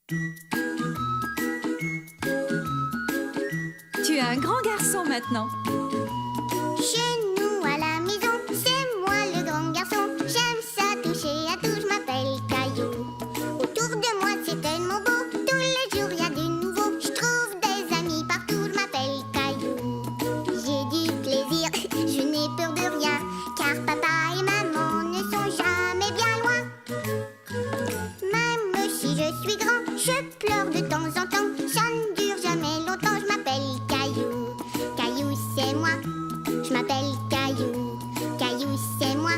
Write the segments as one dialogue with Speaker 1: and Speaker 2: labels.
Speaker 1: Tu es un grand garçon maintenant.
Speaker 2: Chez nous à la maison, c'est moi le grand garçon. J'aime ça toucher à tout, je m'appelle Caillou. Autour de moi c'est tellement beau, tous les jours il y a du nouveau. Je trouve des amis partout, je m'appelle Caillou. J'ai du plaisir, je n'ai peur de rien, car papa et maman ne sont jamais bien loin. Même si je suis grand, je pleure de temps en temps. Ça ne dure jamais longtemps, je m'appelle Caillou. Caillou c'est moi, je m'appelle Caillou. Caillou c'est moi.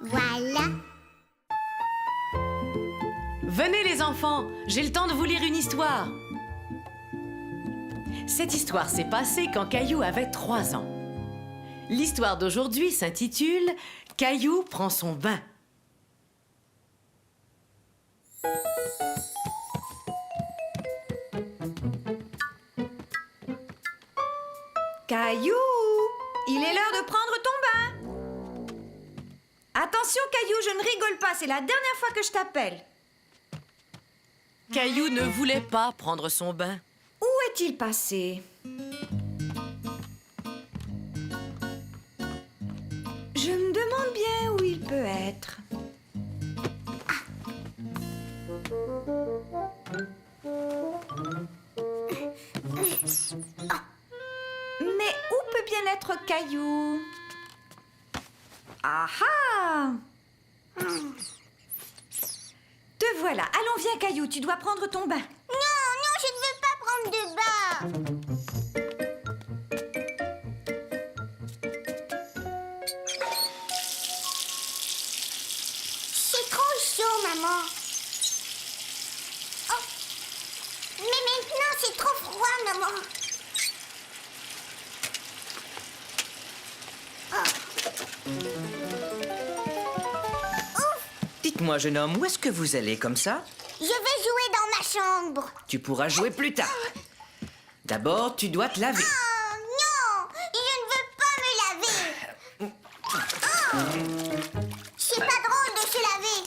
Speaker 2: Voilà.
Speaker 3: Venez les enfants, j'ai le temps de vous lire une histoire. Cette histoire s'est passée quand Caillou avait 3 ans. L'histoire d'aujourd'hui s'intitule « Caillou prend son bain ».
Speaker 1: Caillou, il est l'heure de prendre ton bain. Attention Caillou, je ne rigole pas, c'est la dernière fois que je t'appelle.
Speaker 3: Caillou ne voulait pas prendre son bain.
Speaker 1: Où est-il passé? Je me demande bien où il peut être. Mais où peut bien être Caillou? Ah ah! Te voilà. Allons, viens Caillou, tu dois prendre ton bain.
Speaker 2: Non, non, je ne veux pas prendre de bain. C'est trop chaud, maman. Oh. Mais maintenant, c'est trop froid, maman.
Speaker 4: Dites-moi, jeune homme, où est-ce que vous allez comme ça?
Speaker 2: Je vais jouer dans ma chambre.
Speaker 4: Tu pourras jouer plus tard. D'abord, tu dois te laver.
Speaker 2: Oh non, je ne veux pas me laver. Oh. C'est pas drôle de se laver.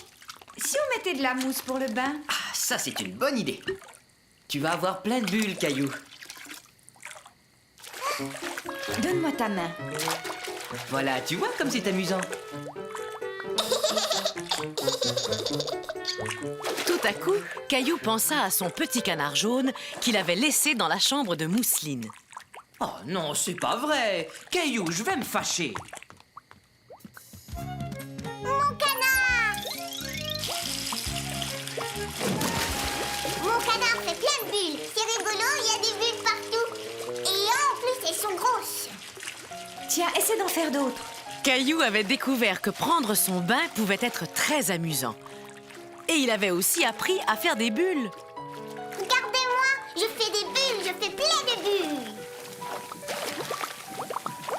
Speaker 1: Si on mettait de la mousse pour le bain?
Speaker 4: Ah, ça, c'est une bonne idée. Tu vas avoir plein de bulles, Caillou.
Speaker 1: Donne-moi ta main.
Speaker 4: Voilà, tu vois comme c'est amusant.
Speaker 3: Tout à coup, Caillou pensa à son petit canard jaune qu'il avait laissé dans la chambre de Mousseline.
Speaker 4: Oh non, c'est pas vrai. Caillou, je vais me fâcher.
Speaker 2: Mon canard! Mon canard fait plein de bulles. C'est rigolo, il y a des bulles partout. Et en plus, elles sont grosses.
Speaker 1: Tiens, essaie d'en faire d'autres.
Speaker 3: Caillou avait découvert que prendre son bain pouvait être très amusant. Et il avait aussi appris à faire des bulles.
Speaker 2: Regardez-moi, je fais des bulles, je fais plein de bulles.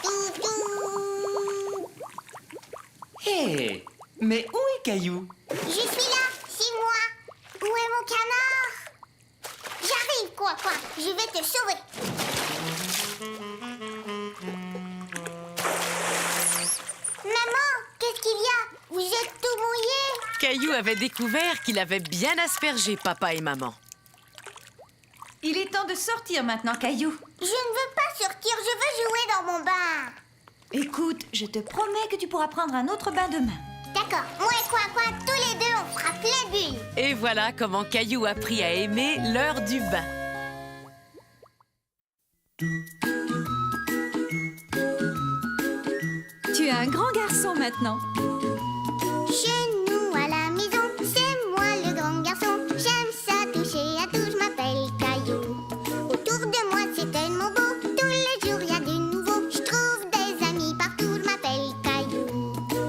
Speaker 2: Toutou.
Speaker 4: Hé, mais où est Caillou?
Speaker 2: Je suis là, c'est moi. Où est mon canard? J'arrive, quoi. Je vais te sauver. Maman, qu'est-ce qu'il y a? Vous êtes tout mouillé.
Speaker 3: Caillou avait découvert qu'il avait bien aspergé papa et maman.
Speaker 1: Il est temps de sortir maintenant, Caillou.
Speaker 2: Je ne veux pas sortir, je veux jouer dans mon bain.
Speaker 1: Écoute, je te promets que tu pourras prendre un autre bain demain.
Speaker 2: D'accord, moi et quoi, tous les deux, on fera plein de bulles.
Speaker 3: Et voilà comment Caillou apprit à aimer l'heure du bain.
Speaker 1: Tu es un grand garçon maintenant.
Speaker 2: Chez nous à la maison, c'est moi le grand garçon. J'aime ça toucher à tout, je m'appelle Caillou. Autour de moi c'est tellement beau, tous les jours il y a du nouveau. Je trouve des amis partout, je m'appelle Caillou.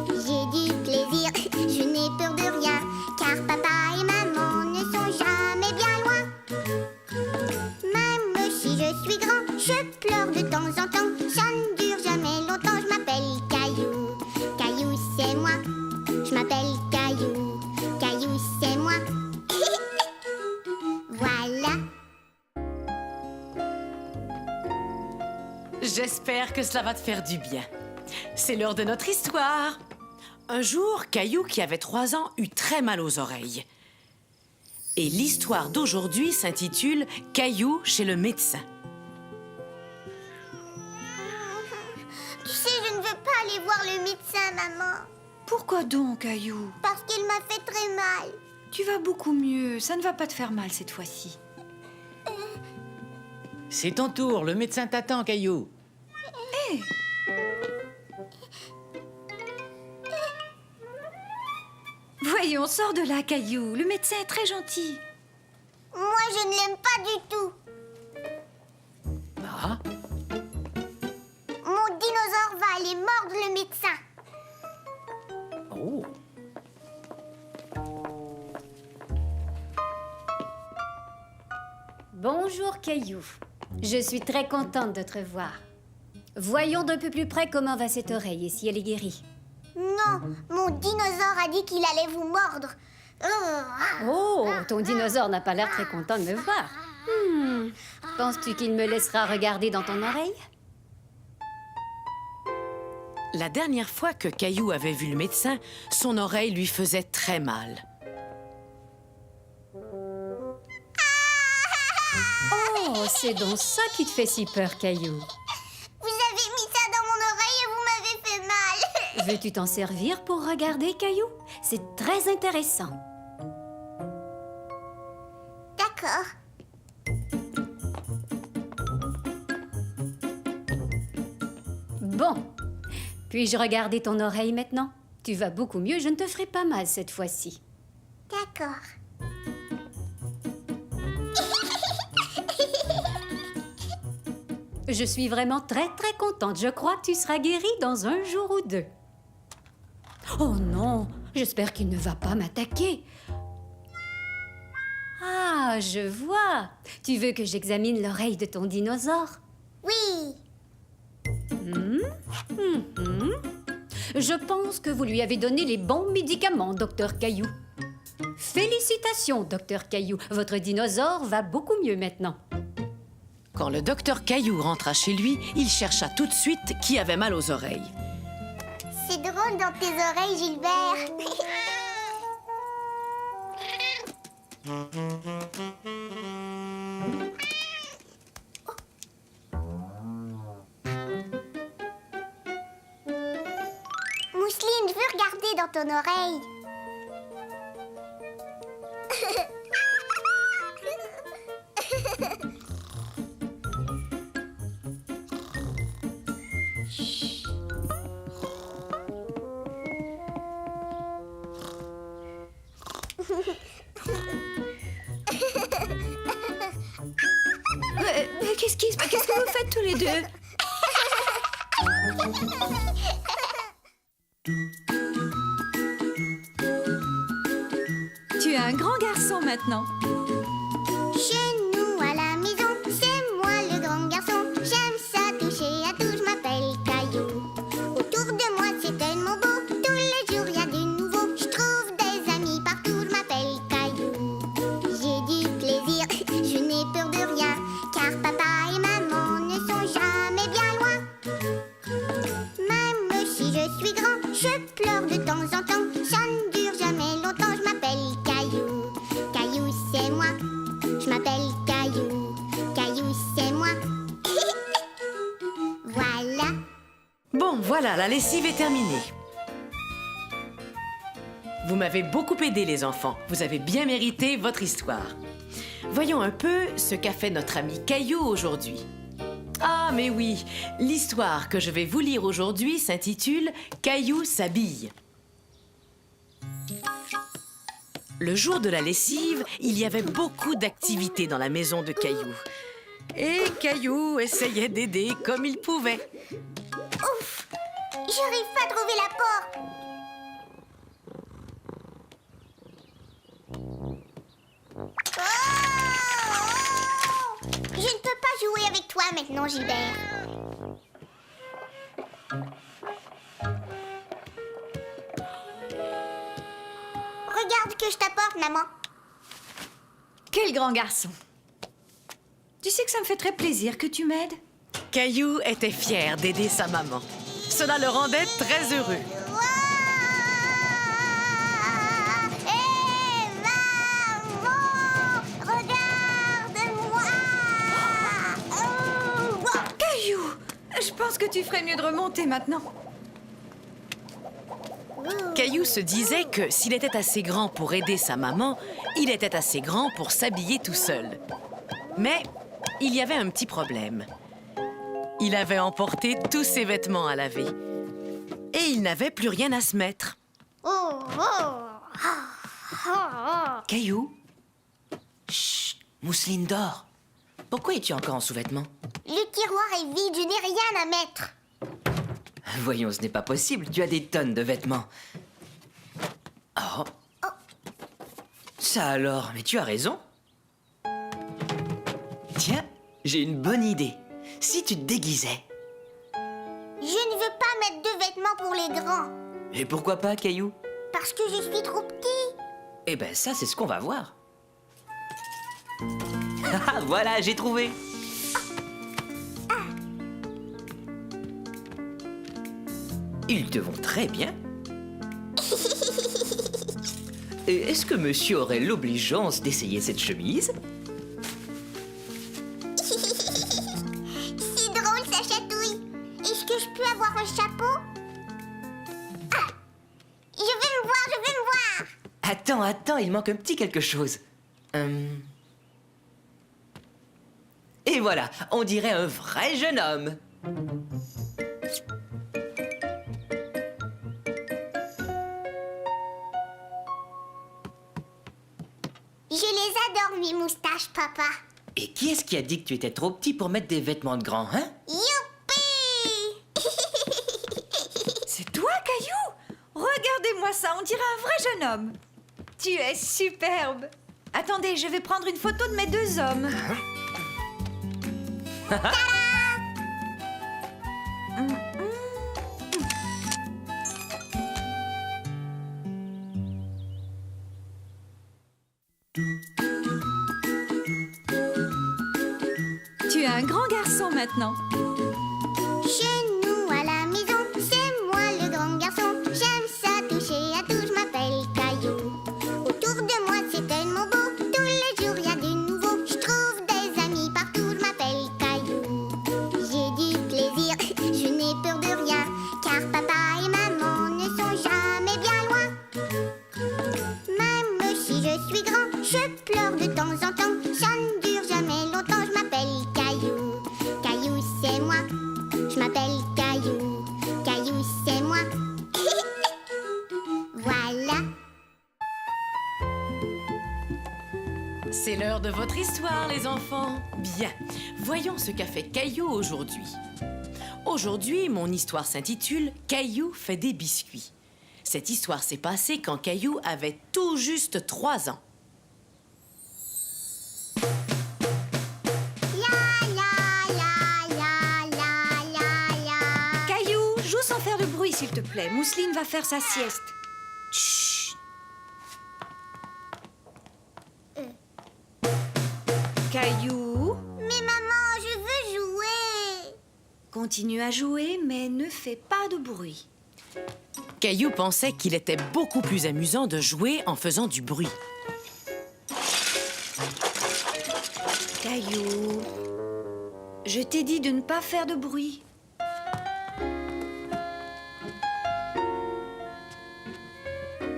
Speaker 2: J'ai du plaisir, je n'ai peur de rien, car papa et maman ne sont jamais bien loin. Même si je suis grand, je pleure de temps en temps. Ça ne dure jamais longtemps, je m'appelle Caillou. Caillou c'est moi, je m'appelle Caillou. Caillou c'est moi. Voilà.
Speaker 3: J'espère que cela va te faire du bien. C'est l'heure de notre histoire. Un jour, Caillou, qui avait 3 ans, eut très mal aux oreilles. Et l'histoire d'aujourd'hui s'intitule « Caillou chez le médecin ».
Speaker 2: Tu sais, je ne veux pas aller voir le médecin, maman.
Speaker 1: Pourquoi donc, Caillou?
Speaker 2: Parce qu'il m'a fait très mal.
Speaker 1: Tu vas beaucoup mieux. Ça ne va pas te faire mal cette fois-ci.
Speaker 5: C'est ton tour, le médecin t'attend, Caillou.
Speaker 1: Voyons, sors de là, Caillou. Le médecin est très gentil.
Speaker 2: Moi, je ne l'aime pas du tout.
Speaker 5: Ah,
Speaker 2: Mon dinosaure va aller mordre le médecin.
Speaker 5: oh.
Speaker 6: Bonjour Caillou. Je suis très contente de te revoir. Voyons d'un peu plus près comment va cette oreille et si elle est guérie.
Speaker 2: Non, mon dinosaure a dit qu'il allait vous mordre.
Speaker 6: Oh, ton dinosaure n'a pas l'air très content de me voir. Penses-tu qu'il me laissera regarder dans ton oreille?
Speaker 3: La dernière fois que Caillou avait vu le médecin, son oreille lui faisait très mal.
Speaker 6: Oh, c'est donc ça qui te fait si peur, Caillou.
Speaker 2: Vous avez mis ça dans mon oreille et vous m'avez fait mal.
Speaker 6: Veux-tu t'en servir pour regarder, Caillou? C'est très intéressant.
Speaker 2: D'accord.
Speaker 6: Bon. Puis-je regarder ton oreille maintenant? Tu vas beaucoup mieux, je ne te ferai pas mal cette fois-ci.
Speaker 2: D'accord.
Speaker 6: Je suis vraiment très contente. Je crois que tu seras guérie dans un jour ou deux. Oh non, j'espère qu'il ne va pas m'attaquer. Ah, je vois. Tu veux que j'examine l'oreille de ton dinosaure?
Speaker 2: Oui.
Speaker 6: Je pense que vous lui avez donné les bons médicaments, Docteur Caillou. Félicitations, Docteur Caillou. Votre dinosaure va beaucoup mieux maintenant.
Speaker 3: Quand le docteur Caillou rentra chez lui, il chercha tout de suite qui avait mal aux oreilles.
Speaker 2: C'est drôle dans tes oreilles, Gilbert. Mousseline, je veux regarder dans ton oreille.
Speaker 1: Qu'est-ce que vous faites tous les deux? Tu es un grand garçon maintenant.
Speaker 2: Chez nous à la maison, c'est moi le grand garçon. J'aime ça toucher à tout, je m'appelle Caillou. Autour de moi c'est tellement beau, tous les jours il y a du nouveau. Je trouve des amis partout, je m'appelle Caillou. J'ai du plaisir, je n'ai peur de rien, car papa et maman ne sont jamais bien loin. Même si je suis grand, je pleure de temps en temps. Ça ne dure jamais longtemps, je m'appelle Caillou. Caillou c'est moi, je m'appelle Caillou. Caillou c'est moi. Voilà.
Speaker 3: Bon, voilà, la lessive est terminée. Vous m'avez beaucoup aidé, les enfants. Vous avez bien mérité votre histoire. Voyons un peu ce qu'a fait notre ami Caillou aujourd'hui. Ah, mais oui, l'histoire que je vais vous lire aujourd'hui s'intitule « Caillou s'habille ». Le jour de la lessive, il y avait beaucoup d'activités dans la maison de Caillou. Et Caillou essayait d'aider comme il pouvait.
Speaker 2: Ouf, j'arrive pas à trouver la porte. Oh, je ne peux pas jouer avec toi maintenant, Gilbert. Regarde que je t'apporte, maman.
Speaker 1: Quel grand garçon. Tu sais que ça me fait très plaisir que tu m'aides.
Speaker 3: Caillou était fier d'aider sa maman. Cela le rendait très heureux.
Speaker 2: Ouah, et maman.
Speaker 1: pense que tu ferais mieux de remonter maintenant.
Speaker 3: Caillou se disait que s'il était assez grand pour aider sa maman, il était assez grand pour s'habiller tout seul. Mais il y avait un petit problème. Il avait emporté tous ses vêtements à laver. Et il n'avait plus rien à se mettre.
Speaker 2: Oh, oh,
Speaker 4: Caillou? Chut, mousseline d'or. Pourquoi es-tu encore en sous-vêtements?
Speaker 2: Le tiroir est vide, je n'ai rien à mettre.
Speaker 4: Voyons, ce n'est pas possible. Tu as des tonnes de vêtements. Oh. Ça alors, mais tu as raison. Tiens, j'ai une bonne idée. Si tu te déguisais.
Speaker 2: Je ne veux pas mettre de vêtements pour les grands.
Speaker 4: Et pourquoi pas, Caillou?
Speaker 2: Parce que je suis trop petit.
Speaker 4: Eh ben ça, c'est ce qu'on va voir. Ah, voilà, j'ai trouvé. Ils te vont très bien. Et est-ce que monsieur aurait l'obligeance d'essayer cette chemise?
Speaker 2: C'est drôle, ça chatouille. Est-ce que je peux avoir un chapeau? Ah! Je vais me voir, je vais me voir.
Speaker 4: Attends, il manque un petit quelque chose. Et voilà, on dirait un vrai jeune homme.
Speaker 2: Je les adore, mes moustaches, papa.
Speaker 4: Et qui est-ce qui a dit que tu étais trop petit pour mettre des vêtements de grand, hein?
Speaker 2: Youpi!
Speaker 1: C'est toi, Caillou? Regardez-moi ça, on dirait un vrai jeune homme. Tu es superbe. Attendez, je vais prendre une photo de mes deux hommes. Tu es un grand garçon maintenant.
Speaker 2: Chez nous à la maison, c'est moi le grand garçon. J'aime ça toucher à tout, je m'appelle Caillou. Autour de moi c'est tellement beau, tous les jours y a du nouveau. Je trouve des amis partout, je m'appelle Caillou. J'ai du plaisir, je n'ai peur de rien, car papa et maman ne sont jamais bien loin. Même si je suis grand, je pleure de temps en temps. Ça ne dure jamais longtemps, je m'appelle Caillou. Caillou c'est moi, je m'appelle Caillou. Caillou c'est moi. Voilà.
Speaker 3: C'est l'heure de votre histoire, les enfants. Bien, voyons ce qu'a fait Caillou aujourd'hui. Aujourd'hui, mon histoire s'intitule « Caillou fait des biscuits ». Cette histoire s'est passée quand Caillou avait tout juste 3 ans.
Speaker 2: La la la la la la la.
Speaker 1: Caillou, joue sans faire de bruit, s'il te plaît. Mousseline va faire sa sieste. Chut. Caillou,
Speaker 2: Mais maman, je veux jouer.
Speaker 1: continue à jouer, mais ne fais pas de bruit.
Speaker 3: Caillou pensait qu'il était beaucoup plus amusant de jouer en faisant du bruit.
Speaker 1: Caillou, je t'ai dit de ne pas faire de bruit.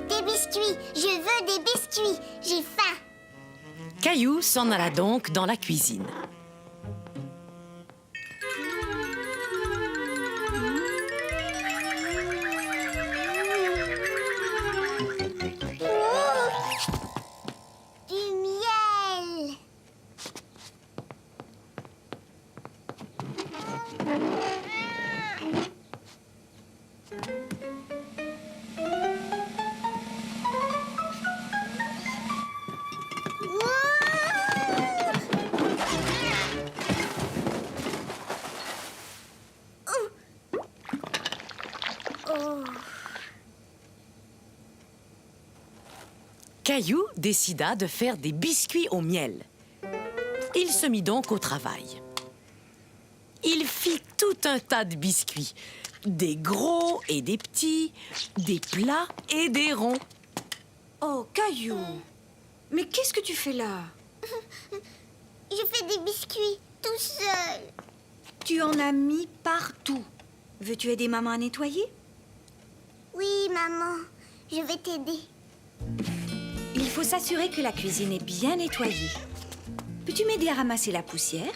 Speaker 2: Des biscuits, je veux des biscuits. J'ai faim.
Speaker 3: Caillou s'en alla donc dans la cuisine.
Speaker 2: Du miel.
Speaker 3: Caillou décida de faire des biscuits au miel. Il se mit donc au travail. Il fit tout un tas de biscuits. Des gros et des petits, des plats et des ronds.
Speaker 1: Oh, Caillou, mais qu'est-ce que tu fais là?
Speaker 2: Je fais des biscuits tout seul.
Speaker 1: Tu en as mis partout. Veux-tu aider maman à nettoyer?
Speaker 2: Oui, maman, je vais t'aider.
Speaker 1: Il faut s'assurer que la cuisine est bien nettoyée. Peux-tu m'aider à ramasser la poussière?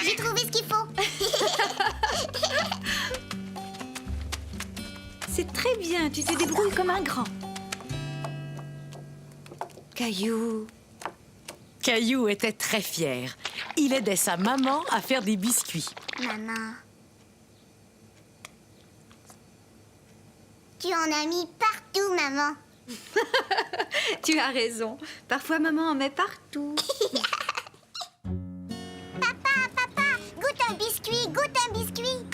Speaker 2: J'ai trouvé ce qu'il faut.
Speaker 1: C'est très bien, tu te débrouilles comme un grand. Caillou,
Speaker 3: Caillou était très fier. Il aidait sa maman à faire des biscuits.
Speaker 2: Maman. Tu en as mis partout, maman.
Speaker 1: tu as raison. Parfois maman en met partout.
Speaker 2: Papa, goûte un biscuit, goûte un biscuit.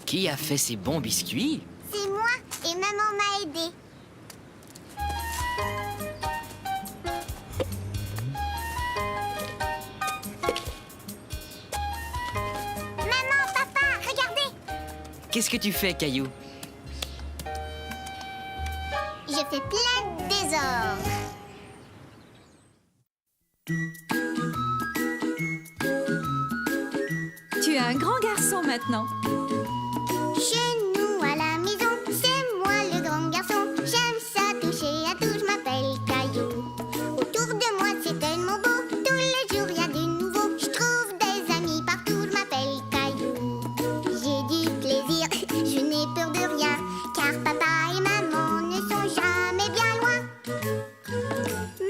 Speaker 4: Qui a fait ces bons biscuits?
Speaker 2: C'est moi et maman m'a aidé. Maman, papa, regardez.
Speaker 4: Qu'est-ce que tu fais, Caillou?
Speaker 2: Je fais plein de désordre.
Speaker 1: Tu es un grand garçon maintenant.
Speaker 2: Chez nous à la maison, c'est moi le grand garçon. J'aime ça toucher à tout, je m'appelle Caillou. Autour de moi c'est tellement beau, tous les jours y a du nouveau. Je trouve des amis partout, je m'appelle Caillou. J'ai du plaisir, je n'ai peur de rien, car papa et maman ne sont jamais bien loin.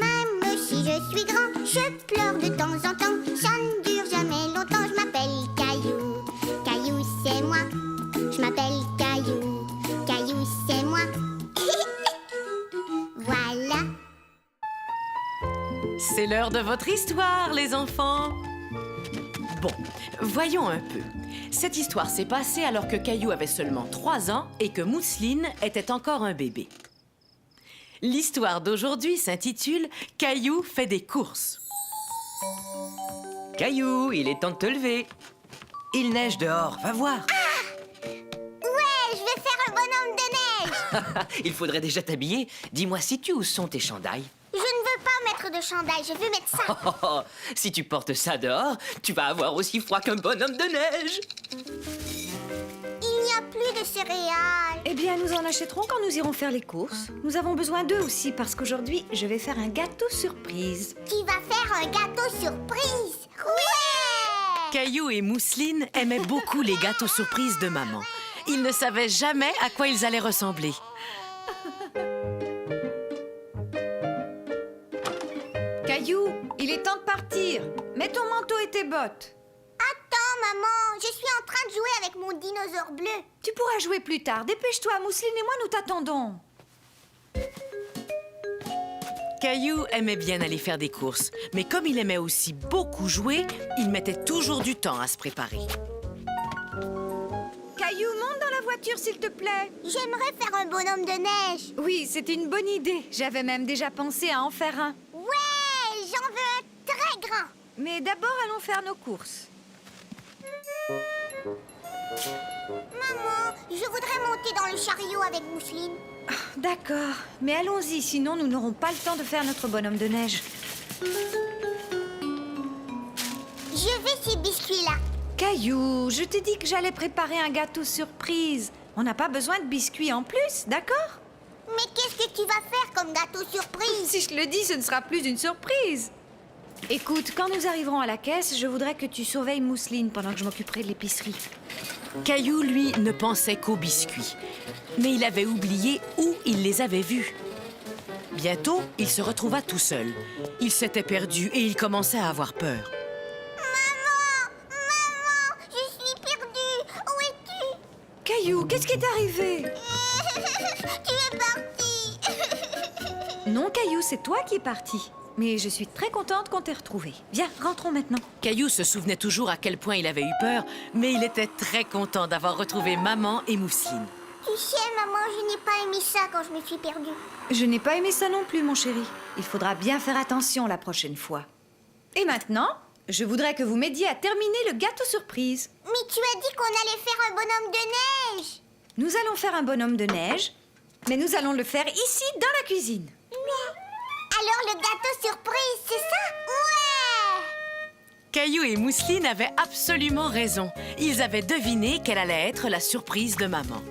Speaker 2: Même si je suis grand, je pleure de temps en temps. Ça ne dure jamais longtemps, je m'appelle Caillou. Caillou c'est moi. Je m'appelle Caillou, Caillou c'est moi. Voilà.
Speaker 3: C'est l'heure de votre histoire, les enfants. Bon, voyons un peu. Cette histoire s'est passée alors que Caillou avait seulement 3 ans et que Mousseline était encore un bébé. L'histoire d'aujourd'hui s'intitule « Caillou fait des courses ».
Speaker 4: Caillou, il est temps de te lever. Il neige dehors, va voir.
Speaker 2: Ouais, je vais faire un bonhomme de neige.
Speaker 4: Il faudrait déjà t'habiller. Dis-moi, sais-tu où sont tes chandails?
Speaker 2: Je ne veux pas mettre de chandail, je veux mettre ça.
Speaker 4: Oh, si tu portes ça dehors, tu vas avoir aussi froid qu'un bonhomme de neige.
Speaker 2: Il n'y a plus de céréales.
Speaker 1: Eh bien, nous en achèterons quand nous irons faire les courses. Nous avons besoin d'eux aussi parce qu'aujourd'hui, je vais faire un gâteau surprise.
Speaker 2: Tu vas faire un gâteau surprise. Ouais.
Speaker 3: Caillou et Mousseline aimaient beaucoup les gâteaux surprises de maman. Ils ne savaient jamais à quoi ils allaient ressembler.
Speaker 1: Caillou, il est temps de partir. Mets ton manteau et tes bottes.
Speaker 2: Attends, maman, je suis en train de jouer avec mon dinosaure bleu.
Speaker 1: Tu pourras jouer plus tard. Dépêche-toi, Mousseline et moi, nous t'attendons.
Speaker 3: Caillou aimait bien aller faire des courses, mais comme il aimait aussi beaucoup jouer, il mettait toujours du temps à se préparer.
Speaker 1: Caillou, monte dans la voiture, s'il te plaît.
Speaker 2: J'aimerais faire un bonhomme de neige.
Speaker 1: Oui, c'est une bonne idée. J'avais même déjà pensé à en faire un.
Speaker 2: Ouais, j'en veux un très grand.
Speaker 1: Mais d'abord, allons faire nos courses.
Speaker 2: Maman, je voudrais monter dans le chariot avec Mousseline.
Speaker 1: D'accord, mais allons-y, sinon nous n'aurons pas le temps de faire notre bonhomme de neige.
Speaker 2: Je veux ces biscuits-là.
Speaker 1: Caillou, je t'ai dit que j'allais préparer un gâteau surprise. On n'a pas besoin de biscuits en plus, d'accord?
Speaker 2: Mais qu'est-ce que tu vas faire comme gâteau surprise?
Speaker 1: Si je te le dis, ce ne sera plus une surprise. Écoute, quand nous arriverons à la caisse, je voudrais que tu surveilles Mousseline pendant que je m'occuperai de l'épicerie.
Speaker 3: Caillou, lui, ne pensait qu'aux biscuits. Mais il avait oublié où il les avait vus. Bientôt, il se retrouva tout seul. Il s'était perdu et il commençait à avoir peur.
Speaker 2: Maman, je suis perdue. Où es-tu?
Speaker 1: Caillou, qu'est-ce qui est arrivé?
Speaker 2: Tu es parti.
Speaker 1: Non, Caillou, c'est toi qui es parti. Mais je suis très contente qu'on t'ait retrouvé. Viens, rentrons maintenant.
Speaker 3: Caillou se souvenait toujours à quel point il avait eu peur, mais il était très content d'avoir retrouvé maman et Mousseline.
Speaker 2: Tu sais, maman, je n'ai pas aimé ça quand je me suis perdue.
Speaker 1: Je n'ai pas aimé ça non plus, mon chéri. Il faudra bien faire attention la prochaine fois. Et maintenant, je voudrais que vous m'aidiez à terminer le gâteau surprise.
Speaker 2: Mais tu as dit qu'on allait faire un bonhomme de neige.
Speaker 1: Nous allons faire un bonhomme de neige, mais nous allons le faire ici, dans la cuisine.
Speaker 2: Alors le gâteau surprise, c'est ça? Ouais.
Speaker 3: Caillou et Mousseline avaient absolument raison. Ils avaient deviné quelle allait être la surprise de maman.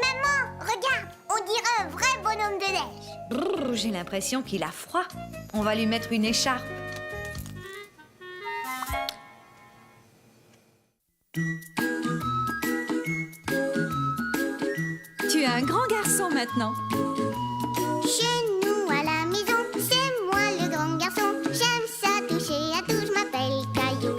Speaker 2: Maman, regarde, on dirait un vrai bonhomme de neige.
Speaker 1: Brrr, j'ai l'impression qu'il a froid. On va lui mettre une écharpe. Tu es un grand garçon maintenant.
Speaker 2: Chez nous à la maison, c'est moi le grand garçon. J'aime ça toucher à tout, je m'appelle Caillou.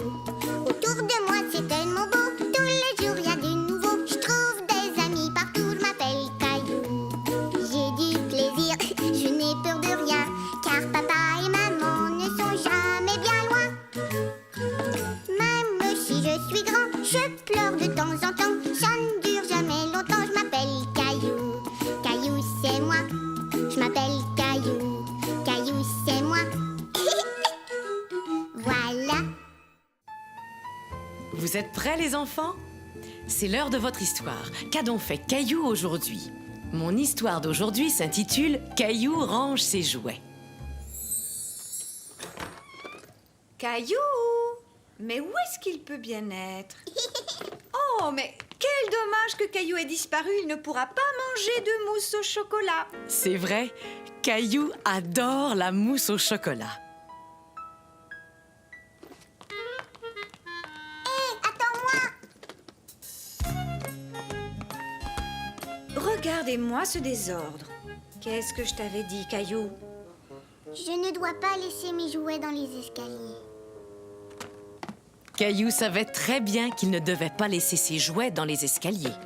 Speaker 2: Autour de moi c'est tellement beau, tous les jours il y a du nouveau. Je trouve des amis partout, je m'appelle Caillou. J'ai du plaisir, je n'ai peur de rien, car papa et maman ne sont jamais bien loin. Même si je suis grand, je pleure de temps en temps. Ça ne dure jamais longtemps, je m'appelle Caillou. Caillou c'est moi, je m'appelle Caillou. Caillou c'est moi. Voilà.
Speaker 3: Vous êtes prêts, les enfants? C'est l'heure de votre histoire. Qu'a donc fait Caillou aujourd'hui? Mon histoire d'aujourd'hui s'intitule « Caillou range ses jouets ».
Speaker 1: Caillou! Mais où est-ce qu'il peut bien être? Oh, mais quel dommage que Caillou ait disparu. Il ne pourra pas manger de mousse au chocolat.
Speaker 3: C'est vrai, Caillou adore la mousse au chocolat.
Speaker 2: Attends-moi.
Speaker 1: Regardez-moi ce désordre. Qu'est-ce que je t'avais dit, Caillou?
Speaker 2: Je ne dois pas laisser mes jouets dans les escaliers.
Speaker 3: Caillou savait très bien qu'il ne devait pas laisser ses jouets dans les escaliers.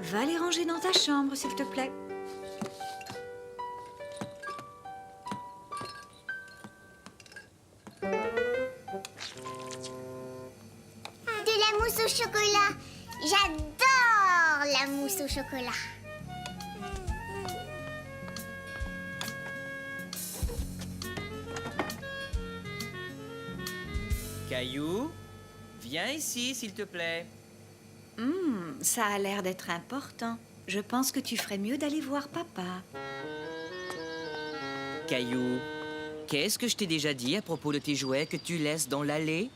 Speaker 1: Va les ranger dans ta chambre, s'il te plaît.
Speaker 2: De la mousse au chocolat. J'adore la mousse au chocolat.
Speaker 4: Caillou, viens ici, s'il te plaît.
Speaker 1: Ça a l'air d'être important. Je pense que tu ferais mieux d'aller voir papa.
Speaker 4: Caillou, qu'est-ce que je t'ai déjà dit à propos de tes jouets que tu laisses dans l'allée?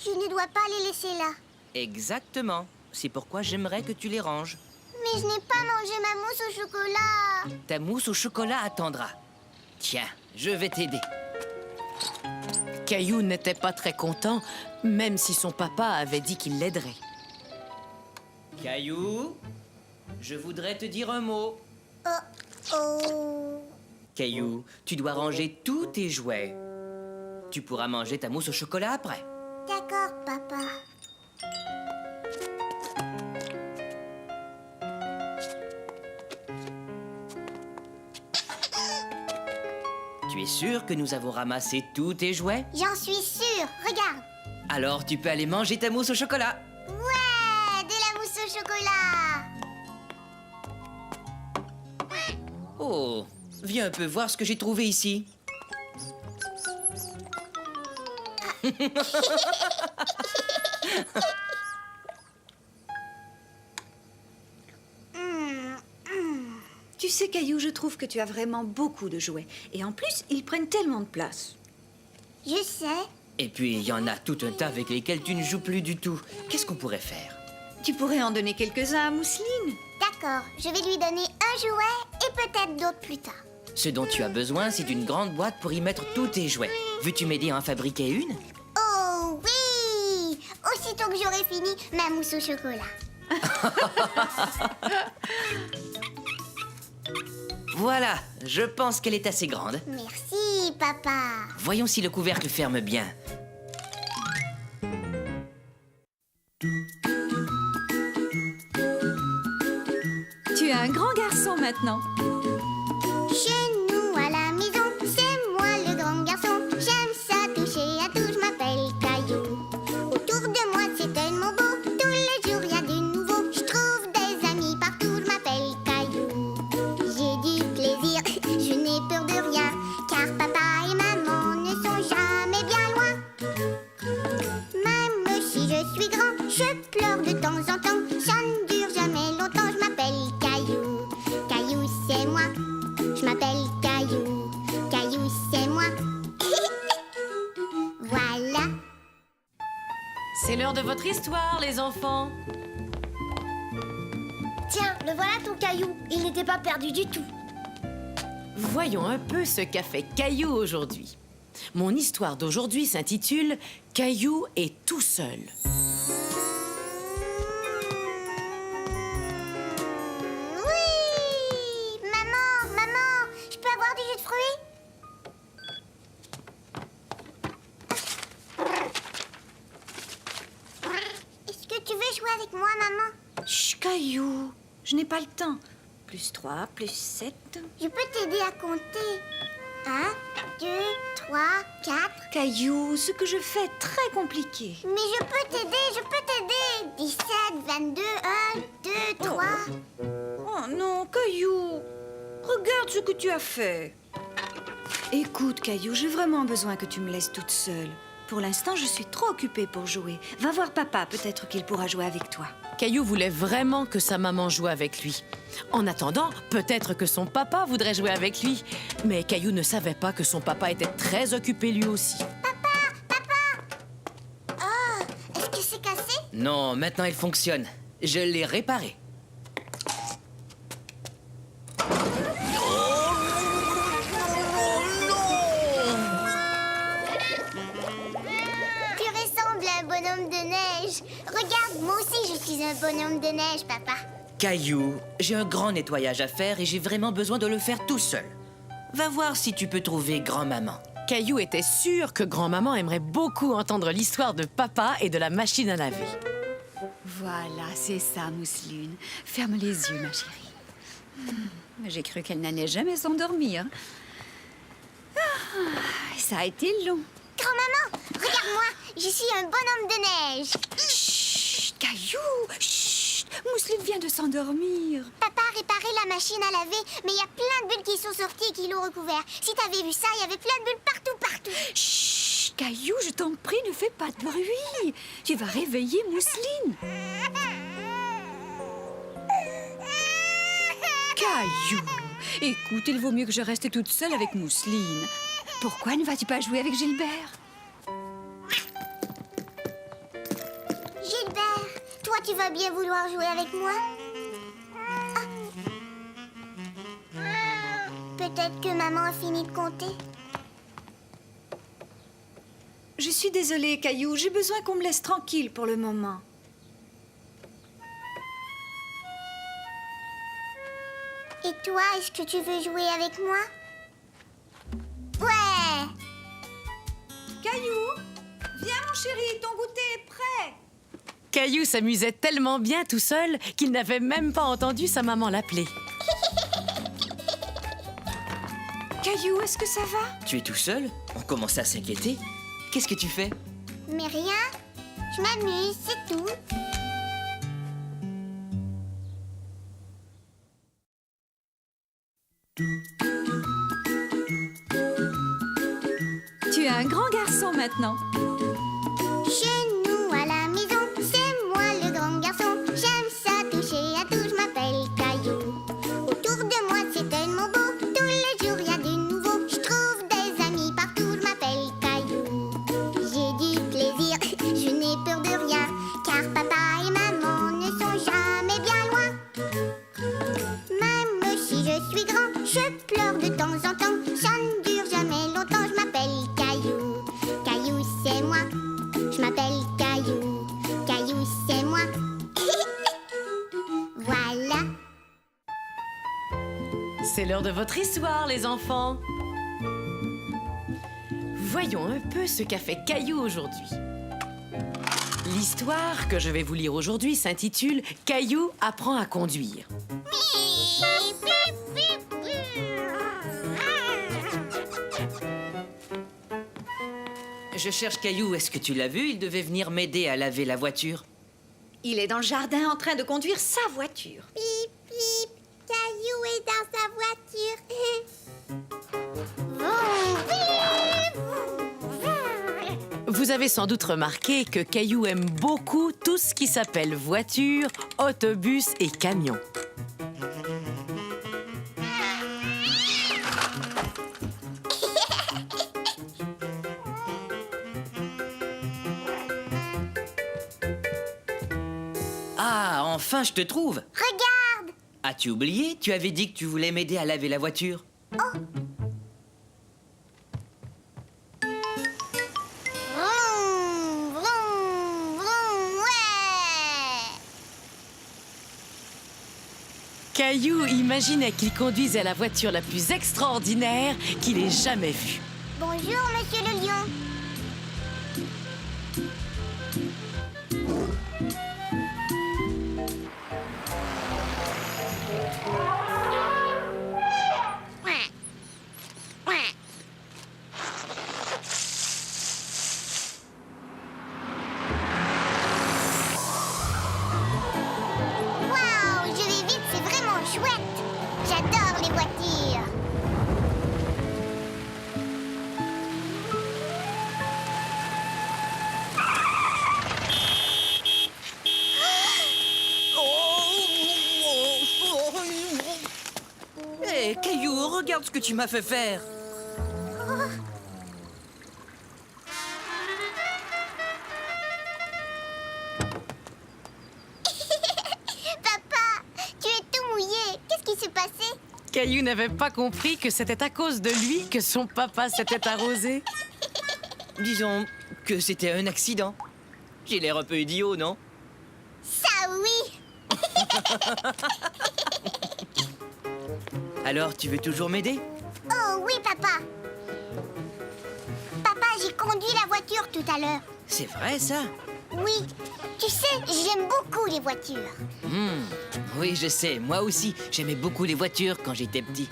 Speaker 2: Je ne dois pas les laisser là.
Speaker 4: Exactement. C'est pourquoi j'aimerais que tu les ranges.
Speaker 2: Mais je n'ai pas mangé ma mousse au chocolat.
Speaker 4: Ta mousse au chocolat attendra. Tiens, je vais t'aider.
Speaker 3: Caillou n'était pas très content, même si son papa avait dit qu'il l'aiderait.
Speaker 4: Caillou, je voudrais te dire un mot.
Speaker 2: Oh.
Speaker 4: Caillou, tu dois ranger tous tes jouets. Tu pourras manger ta mousse au chocolat après.
Speaker 2: D'accord, papa.
Speaker 4: Tu es sûr que nous avons ramassé tous tes jouets?
Speaker 2: J'en suis sûre. Regarde.
Speaker 4: Alors tu peux aller manger ta mousse au chocolat.
Speaker 2: Ouais, de la mousse au chocolat.
Speaker 4: Oh, viens un peu voir ce que j'ai trouvé ici.
Speaker 1: Tu sais, Caillou, je trouve que tu as vraiment beaucoup de jouets. Et en plus, ils prennent tellement de place.
Speaker 2: Je sais.
Speaker 4: Et puis il y en a tout un tas avec lesquels tu ne joues plus du tout. Qu'est-ce qu'on pourrait faire?
Speaker 1: Tu pourrais en donner quelques-uns à Mousseline.
Speaker 2: D'accord, je vais lui donner un jouet et peut-être d'autres plus tard.
Speaker 4: Ce dont tu as besoin, c'est d'une grande boîte pour y mettre tous tes jouets. Veux-tu m'aider à en fabriquer une?
Speaker 2: Oh oui! Aussitôt que j'aurai fini ma mousse au chocolat.
Speaker 4: Voilà, je pense qu'elle est assez grande.
Speaker 2: Merci, papa.
Speaker 4: Voyons si le couvercle ferme bien.
Speaker 1: Tu es un grand garçon maintenant.
Speaker 2: Chez nous à la maison, c'est moi le grand garçon. J'aime ça toucher à tout, je m'appelle Caillou. Autour de moi c'est tellement beau, tous les jours il y a du nouveau. Je trouve des amis partout, je m'appelle Caillou. J'ai du plaisir, je n'ai peur de rien, car papa et maman ne sont jamais bien loin. Même si je suis grand, je pleure de temps en temps. Ça ne dure jamais longtemps, je m'appelle Caillou. Caillou c'est moi, je m'appelle
Speaker 3: C'est l'heure de votre histoire, les enfants.
Speaker 2: Tiens, le voilà ton Caillou. Il n'était pas perdu du tout.
Speaker 3: Voyons un peu ce qu'a fait Caillou aujourd'hui. Mon histoire d'aujourd'hui s'intitule « Caillou est tout seul ».
Speaker 2: Oui! Maman, je peux avoir du jus de fruits? Est-ce que tu veux jouer avec moi, maman?
Speaker 1: Chut, Caillou, je n'ai pas le temps. Plus 3, plus 7.
Speaker 2: Je peux t'aider à compter. 1, 2, 3, 4.
Speaker 1: Caillou, ce que je fais est très compliqué.
Speaker 2: Mais je peux t'aider. 17, 22, 1, 2, 3.
Speaker 1: Oh non, Caillou, regarde ce que tu as fait. Écoute, Caillou, j'ai vraiment besoin que tu me laisses toute seule. Pour l'instant, je suis trop occupée pour jouer. Va voir papa, peut-être qu'il pourra jouer avec toi.
Speaker 3: Caillou voulait vraiment que sa maman joue avec lui. En attendant, peut-être que son papa voudrait jouer avec lui. Mais Caillou ne savait pas que son papa était très occupé lui aussi.
Speaker 2: Oh, est-ce que c'est cassé?
Speaker 4: Non, maintenant il fonctionne. Je l'ai réparé.
Speaker 2: Tu ressembles à un bonhomme de neige. Regarde, moi aussi je suis un bonhomme de neige, papa.
Speaker 4: Caillou, j'ai un grand nettoyage à faire et j'ai vraiment besoin de le faire tout seul. Va voir si tu peux trouver grand-maman.
Speaker 3: Caillou était sûr que grand-maman aimerait beaucoup entendre l'histoire de papa et de la machine à laver.
Speaker 6: Voilà, c'est ça, Mousseline. Ferme les yeux, ma chérie. J'ai cru qu'elle n'allait jamais s'endormir. Ça a été long.
Speaker 2: Grand-maman, regarde-moi, je suis un bonhomme de neige.
Speaker 6: Chut, Caillou, chut. Mousseline vient de s'endormir.
Speaker 2: Papa a réparé la machine à laver, mais il y a plein de bulles qui sont sorties et qui l'ont recouvert. Si t'avais vu ça, il y avait plein de bulles partout.
Speaker 6: Chut, Caillou, je t'en prie, ne fais pas de bruit. Tu vas réveiller Mousseline. Caillou, écoute, il vaut mieux que je reste toute seule avec Mousseline. Pourquoi ne vas-tu pas jouer avec Gilbert?
Speaker 2: Gilbert, toi tu vas bien vouloir jouer avec moi? Peut-être que maman a fini de compter.
Speaker 1: Je suis désolée, Caillou, j'ai besoin qu'on me laisse tranquille pour le moment.
Speaker 2: Et toi, est-ce que tu veux jouer avec moi? Ouais!
Speaker 1: Caillou, viens mon chéri, ton goûter est prêt.
Speaker 3: Caillou s'amusait tellement bien tout seul qu'il n'avait même pas entendu sa maman l'appeler.
Speaker 1: Caillou, est-ce que ça va?
Speaker 4: Tu es tout seul? On commence à s'inquiéter. Qu'est-ce que tu fais?
Speaker 2: Mais rien, je m'amuse, c'est tout.
Speaker 6: Tu es un grand garçon maintenant.
Speaker 2: Chez nous à la maison, c'est moi le grand garçon. J'aime ça toucher à tout, je m'appelle Caillou. Autour de moi c'est tellement beau, tous les jours il y a du nouveau. Je trouve des amis partout, je m'appelle Caillou. J'ai du plaisir, je n'ai peur de rien, car papa et maman ne sont jamais bien loin. Même si je suis grand, je pleure de temps en temps. Ça ne dure jamais longtemps, je m'appelle Caillou. Caillou c'est moi, je m'appelle Caillou. Caillou c'est moi. Voilà.
Speaker 3: C'est l'heure de votre histoire, les enfants. Voyons un peu ce qu'a fait Caillou aujourd'hui. L'histoire que je vais vous lire aujourd'hui s'intitule « Caillou apprend à conduire ».
Speaker 4: Je cherche Caillou. Est-ce que tu l'as vu? Il devait venir m'aider à laver la voiture.
Speaker 1: Il est dans le jardin en train de conduire sa voiture.
Speaker 2: Pip, pip, Caillou est dans sa voiture.
Speaker 3: Vous avez sans doute remarqué que Caillou aime beaucoup tout ce qui s'appelle voiture, autobus et camion.
Speaker 4: Ah, enfin, je te trouve.
Speaker 2: Regarde.
Speaker 4: As-tu oublié? Tu avais dit que tu voulais m'aider à laver la voiture.
Speaker 2: Vroom, vroom, vroom, ouais.
Speaker 3: Caillou imaginait qu'il conduisait la voiture la plus extraordinaire qu'il ait jamais vue.
Speaker 2: Bonjour, monsieur le lion. Waouh, je vais vite, c'est vraiment chouette. J'adore les voitures.
Speaker 4: Hé, Caillou, regarde ce que tu m'as fait faire.
Speaker 2: Papa, tu es tout mouillé. Qu'est-ce qui s'est passé?
Speaker 3: Caillou n'avait pas compris que c'était à cause de lui que son papa s'était arrosé.
Speaker 4: Disons que c'était un accident. J'ai l'air un peu idiot, non?
Speaker 2: Ça oui.
Speaker 4: Alors, tu veux toujours m'aider?
Speaker 2: Oh oui, papa. Papa, j'ai conduit la voiture tout à l'heure.
Speaker 4: C'est vrai, ça?
Speaker 2: Oui, tu sais, j'aime beaucoup les voitures.
Speaker 4: Oui, je sais. Moi aussi, j'aimais beaucoup les voitures quand j'étais petit.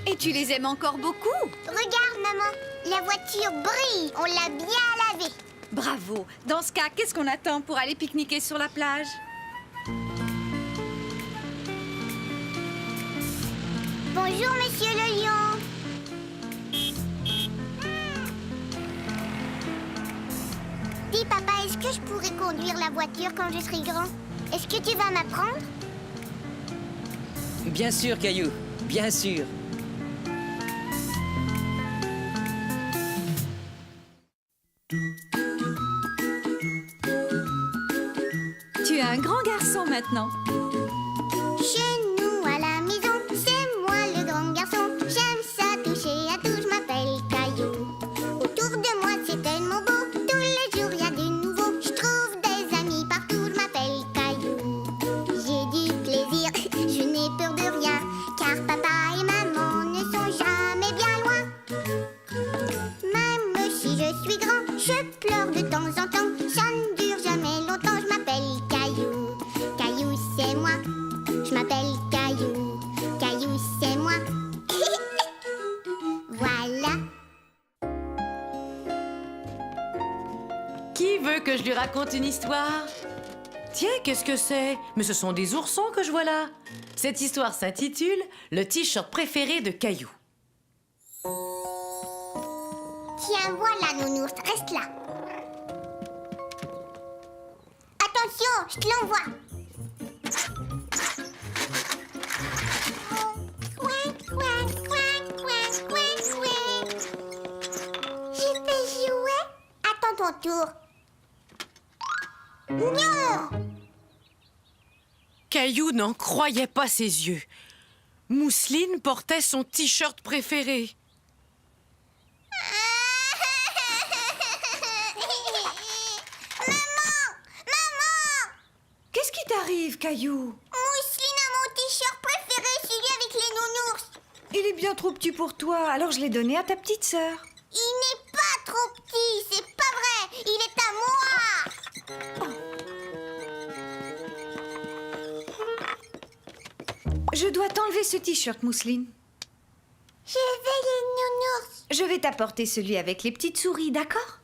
Speaker 1: Et tu les aimes encore beaucoup?
Speaker 2: Regarde, maman, la voiture brille. On l'a bien lavée.
Speaker 1: Bravo. Dans ce cas, qu'est-ce qu'on attend pour aller pique-niquer sur la plage?
Speaker 2: Bonjour, monsieur le lion. Dis, papa, est-ce que je pourrais conduire la voiture quand je serai grand? Est-ce que tu vas m'apprendre?
Speaker 4: Bien sûr, Caillou. Bien sûr.
Speaker 1: Tu es un grand garçon maintenant.
Speaker 2: Chez nous à la maison, c'est moi le grand garçon. J'aime ça toucher à tout, je m'appelle Caillou. Autour de moi c'est tellement beau, tous les jours y a du nouveau. Je trouve des amis partout, je m'appelle Caillou. J'ai du plaisir, je n'ai peur de rien, car papa et maman ne sont jamais bien loin. Même si je suis grand, je pleure de temps en temps. Ça ne dure jamais longtemps, je m'appelle Caillou. Caillou c'est moi, je m'appelle Caillou. Caillou c'est moi. Voilà.
Speaker 3: Qui veut que je lui raconte une histoire? Tiens, qu'est-ce que c'est? Mais ce sont des oursons que je vois là. Cette histoire s'intitule « Le t-shirt préféré de Caillou ».
Speaker 2: Tiens, voilà, nounours, reste là. Attention, je te l'envoie. Je peux jouer? Attends ton tour. Non!
Speaker 3: Caillou n'en croyait pas ses yeux. Mousseline portait son t-shirt préféré.
Speaker 1: Qu'est-ce qui t'arrive, Caillou?
Speaker 2: Mousseline a mon t-shirt préféré, celui avec les nounours.
Speaker 1: Il est bien trop petit pour toi, alors je l'ai donné à ta petite sœur.
Speaker 2: Il n'est pas trop petit, c'est pas vrai. Il est à moi.
Speaker 1: Je dois t'enlever ce t-shirt, Mousseline.
Speaker 2: Je veux les nounours.
Speaker 1: Je vais t'apporter celui avec les petites souris, d'accord?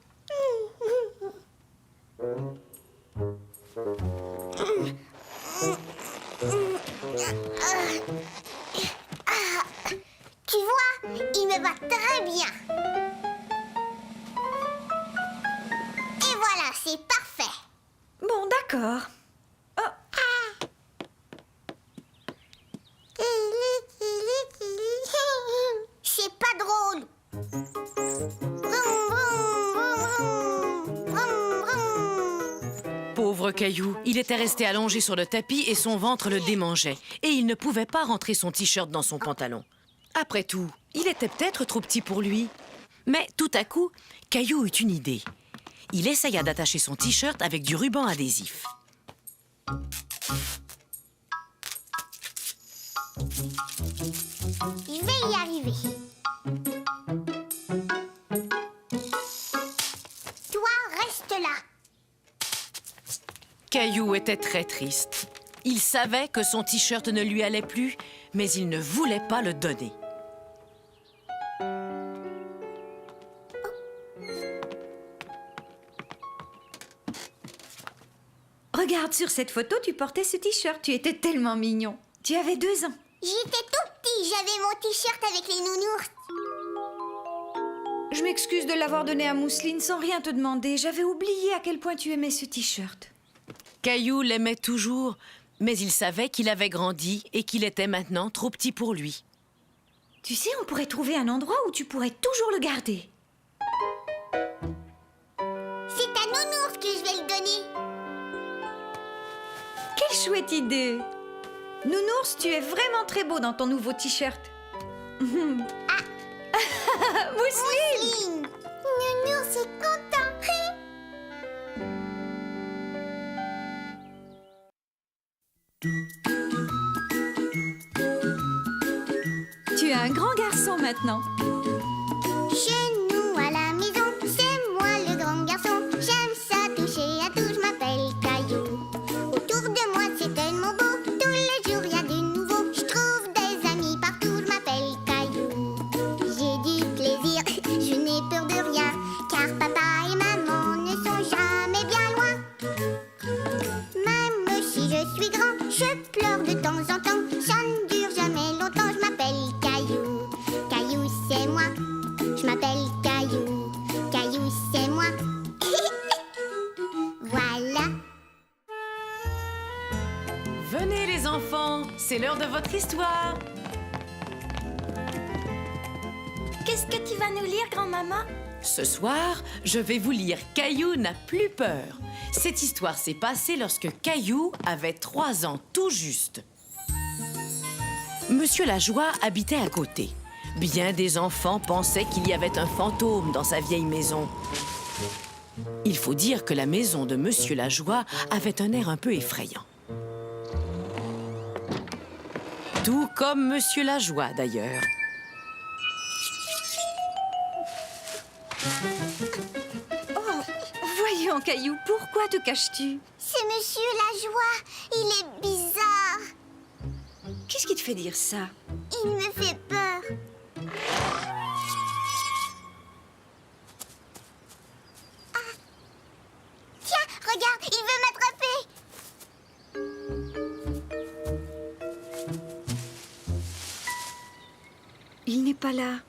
Speaker 2: Tu vois, il me va très bien. Et voilà, c'est parfait.
Speaker 1: Bon, d'accord. Oh,
Speaker 2: C'est pas drôle. Vroom, vroom, vroom, vroom, vroom, vroom.
Speaker 3: Pauvre Caillou, il était resté allongé sur le tapis et son ventre le démangeait. Et il ne pouvait pas rentrer son t-shirt dans son pantalon. Après tout, il était peut-être trop petit pour lui. Mais tout à coup, Caillou eut une idée. Il essaya d'attacher son t-shirt avec du ruban adhésif.
Speaker 2: Je vais y arriver. Toi, reste là.
Speaker 3: Caillou était très triste. Il savait que son t-shirt ne lui allait plus, mais il ne voulait pas le donner.
Speaker 1: Regarde, sur cette photo, tu portais ce t-shirt. Tu étais tellement mignon. Tu avais 2 ans.
Speaker 2: J'étais tout petit, j'avais mon t-shirt avec les nounours.
Speaker 1: Je m'excuse de l'avoir donné à Mousseline sans rien te demander. J'avais oublié à quel point tu aimais ce t-shirt.
Speaker 3: Caillou l'aimait toujours, mais il savait qu'il avait grandi et qu'il était maintenant trop petit pour lui.
Speaker 1: Tu sais, on pourrait trouver un endroit où tu pourrais toujours le garder.
Speaker 2: C'est à nounours que je vais le donner.
Speaker 1: Quelle chouette idée! Nounours, tu es vraiment très beau dans ton nouveau t-shirt. Mousseline!
Speaker 2: Mousseline. Nounours est content.
Speaker 1: Tu es un grand garçon maintenant.
Speaker 2: Chez nous à la maison, c'est moi le grand garçon. J'aime ça toucher à tout, je m'appelle Caillou. Autour de moi c'est tellement beau, tous les jours y a du nouveau. Je trouve des amis partout, je m'appelle Caillou. J'ai du plaisir, je n'ai peur de rien, car papa et maman ne sont jamais bien loin. Même si je suis grand, je pleure de temps en temps. Ça ne dure jamais longtemps, je m'appelle Caillou. Caillou c'est moi, je m'appelle Caillou. Caillou c'est moi. Voilà.
Speaker 3: Venez les enfants, c'est l'heure de votre histoire.
Speaker 2: Qu'est-ce que tu vas nous lire, grand-maman?
Speaker 3: Ce soir, je vais vous lire Caillou n'a plus peur. Cette histoire s'est passée lorsque Caillou avait 3 ans tout juste. Monsieur Lajoie habitait à côté. Bien des enfants pensaient qu'il y avait un fantôme dans sa vieille maison. Il faut dire que la maison de Monsieur Lajoie avait un air un peu effrayant. Tout comme Monsieur Lajoie, d'ailleurs.
Speaker 1: Oh, voyons, Caillou, pourquoi te caches-tu?
Speaker 2: C'est Monsieur Lajoie. Il est bizarre.
Speaker 1: Qu'est-ce qui te fait dire ça?
Speaker 2: Il me fait peur. Ah. Tiens, regarde, il veut m'attraper.
Speaker 1: Il n'est pas là.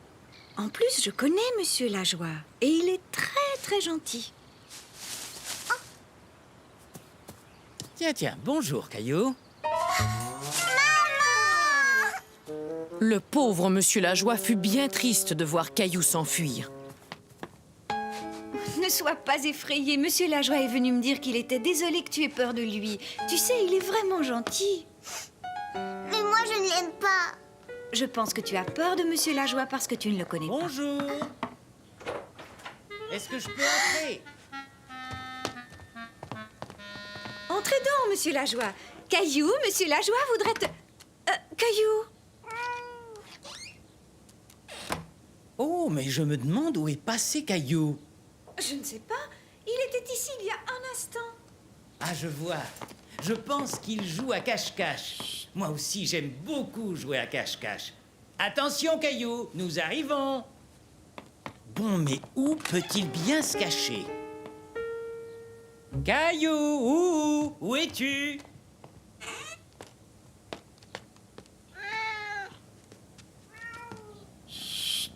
Speaker 1: En plus, je connais Monsieur Lajoie. Et il est très, très gentil.
Speaker 5: Tiens, bonjour, Caillou.
Speaker 3: Le pauvre Monsieur Lajoie fut bien triste de voir Caillou s'enfuir.
Speaker 1: Ne sois pas effrayé. Monsieur Lajoie est venu me dire qu'il était désolé que tu aies peur de lui. Tu sais, il est vraiment gentil.
Speaker 2: Mais moi, je ne l'aime pas.
Speaker 1: Je pense que tu as peur de Monsieur Lajoie parce que tu ne le connais pas.
Speaker 5: Bonjour. Est-ce que je peux entrer?
Speaker 1: Entrez donc, Monsieur Lajoie. Caillou, Monsieur Lajoie voudrait te... Caillou.
Speaker 5: Oh, mais je me demande où est passé Caillou.
Speaker 1: Je ne sais pas. Il était ici il y a un instant.
Speaker 5: Ah, je vois. Je pense qu'il joue à cache-cache. Moi aussi, j'aime beaucoup jouer à cache-cache. Attention, Caillou, nous arrivons. Bon, mais où peut-il bien se cacher? Caillou, où es-tu?